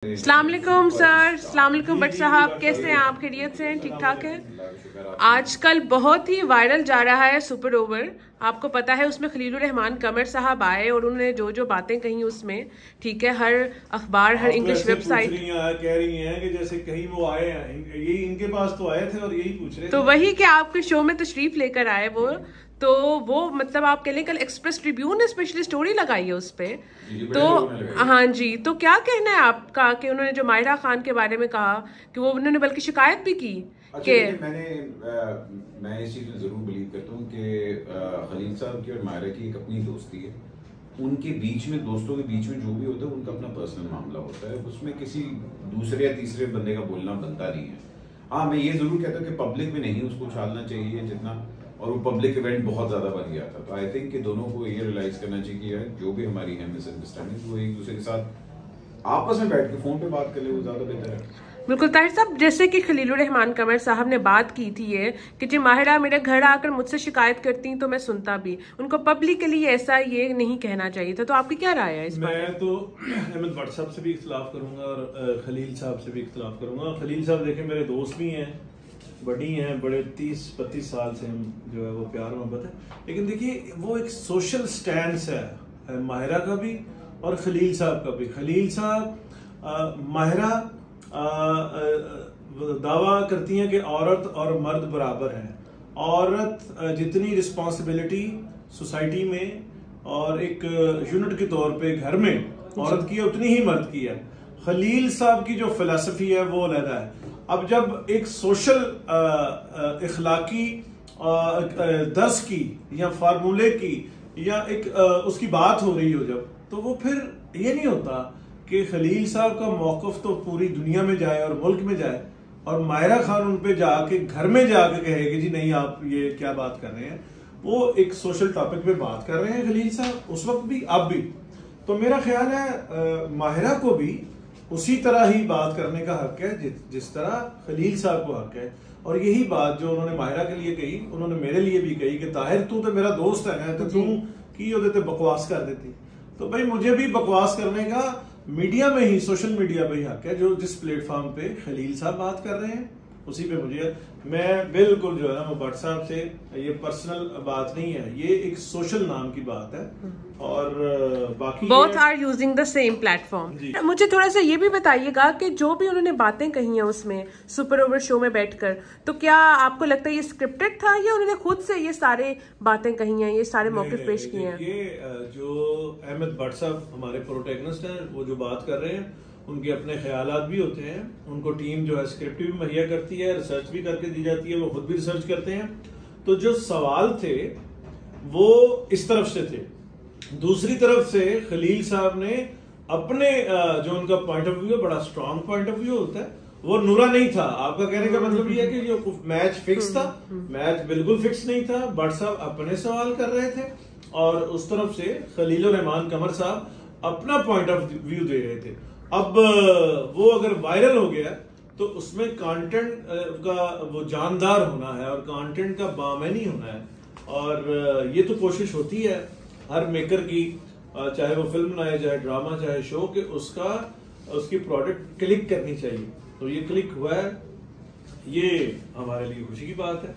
अस्सलाम वालेकुम सर, अस्सलाम वालेकुम बट साहब, कैसे हैं आप? खैरियत से हैं? ठीक ठाक है। आजकल बहुत ही वायरल जा रहा है सुपर ओवर। आपको पता है उसमें खलीलुर रहमान कमर साहब आए और उन्होंने जो जो बातें कही उसमें, ठीक है, हर अखबार हर इंग्लिश वेबसाइट कह रही हैं कि जैसे कहीं वो आए हैं, यही इनके पास तो आए थे और यही पूछ रहे थे। तो वही कि आपके शो में तशरीफ लेकर आए तो वो मतलब आप कह लें कल एक्सप्रेस ट्रिब्यून ने स्पेशली स्टोरी लगाई है उस पे। तो हाँ जी, तो क्या कहना है आपका कि उन्होंने जो माहिरा खान के बारे में कहा कि वो उन्होंने बल्कि शिकायत भी की कि मैं इस चीज में जरूर बिलीव करता हूँ कि खलील साहब की और माहिरा की एक अपनी दोस्ती है। उनके बीच में, दोस्तों के बीच में जो भी होता है उनका अपना पर्सनल मामला होता है, उसमें किसी दूसरे या तीसरे बंदे का बोलना बनता नहीं है। हाँ, मैं ये जरूर कहता हूँ कि पब्लिक में नहीं उसको उछालना चाहिए जितना, और वो पब्लिक इवेंट बहुत ज्यादा बन गया था। तो आई थिंक कि दोनों को ये रियलाइज करना चाहिए कि जो भी हमारी है मिसअंडरस्टैंडिंग, वो एक दूसरे के साथ आपस में बैठ के फोन पे बात कर ले, वो ज्यादा बेहतर है। बिल्कुल ताहिर साहब, जैसे कि खलीलुर रहमान कमर साहब ने बात की थी ये कि जी माहिरा मेरे घर आकर मुझसे शिकायत करती तो मैं सुनता भी, उनको पब्लिकली ऐसा ये नहीं कहना चाहिए था। तो आपकी क्या राय है इस बारे में? मैं तो अहमद भट्ट साहब से भी इख्तिलाफ करूंगा और खलील साहब से भी इख्तिलाफ करूंगा। खलील साहब देखें मेरे दोस्त भी हैं, बड़ी हैं, बड़े 30-32 साल से हम जो है वो प्यार मोहब्बत है। लेकिन देखिए वो एक सोशल स्टैंड है माहिरा का भी और खलील साहब का भी। खलील साहब माहिरा दावा करती हैं कि औरत और मर्द बराबर हैं। औरत जितनी रिस्पॉन्सिबिलिटी सोसाइटी में और एक यूनिट के तौर पे घर में औरत की है उतनी ही मर्द की है। खलील साहब की जो फिलॉसफी है वो अलग है। अब जब एक सोशल इखलाकी दर्स की या फार्मूले की या एक उसकी बात हो रही हो जब, तो वो फिर ये नहीं होता कि खलील साहब का मौकफ तो पूरी दुनिया में जाए और मुल्क में जाए और माहिरा खान उन पे जाके घर में जाके कहे कि जी नहीं आप ये क्या बात कर रहे हैं। वो एक सोशल टॉपिक पे बात कर रहे हैं खलील साहब उस वक्त भी, अब भी। तो मेरा ख्याल है माहिरा को भी उसी तरह ही बात करने का हक है जिस तरह खलील साहब को हक है। और यही बात जो उन्होंने माहिरा के लिए कही, उन्होंने मेरे लिए भी कही कि ताहिर तू तो मेरा दोस्त है, तो तू की होते बकवास कर देती। तो भाई मुझे भी बकवास करने का मीडिया में ही, सोशल मीडिया पे ही हक है। जो जिस प्लेटफॉर्म पे खलील साहब बात कर रहे हैं उसी पे मुझे, मैं बिल्कुल जो है ना वो भट्ट साहब से ये पर्सनल बात नहीं है, ये एक सोशल नाम की बात है। और बाकी both are using the same platform. मुझे थोड़ा सा ये भी बताइएगा कि जो भी उन्होंने बातें कही हैं उसमें सुपर ओवर शो में बैठकर, तो क्या आपको लगता है ये स्क्रिप्टेड था या उन्होंने खुद से ये सारे बातें कही हैं, ये सारे मौके पेश किए हैं? ये जो अहमद भट्ट साहब हमारे प्रोटैगनिस्ट हैं, वो जो बात कर रहे हैं उनके अपने ख्यालात भी होते हैं। उनको टीम जो है स्क्रिप्ट भी मुहैया करती है, रिसर्च भी करके दी जाती है, वो खुद भी रिसर्च करते हैं। तो जो सवाल थे वो इस तरफ से थे। दूसरी तरफ से खलील साहब ने अपने जो उनका पॉइंट ऑफ व्यू है, बड़ा स्ट्रांग पॉइंट ऑफ व्यू होता है, वो नुरा नहीं था। आपका कहने का मतलब ये है कि जो मैच फिक्स था, मैच बिल्कुल फिक्स नहीं था। भट्ट साहब अपने सवाल कर रहे थे और उस तरफ से खलीलुर रहमान कमर साहब अपना पॉइंट ऑफ व्यू दे रहे थे। अब वो अगर वायरल हो गया तो उसमें कंटेंट का वो जानदार होना है और कंटेंट का बामैनी होना है। और ये तो कोशिश होती है हर मेकर की, चाहे वो फिल्म बनाए, चाहे ड्रामा, चाहे शो, कि उसकी प्रोडक्ट क्लिक करनी चाहिए। तो ये क्लिक हुआ है, ये हमारे लिए खुशी की बात है।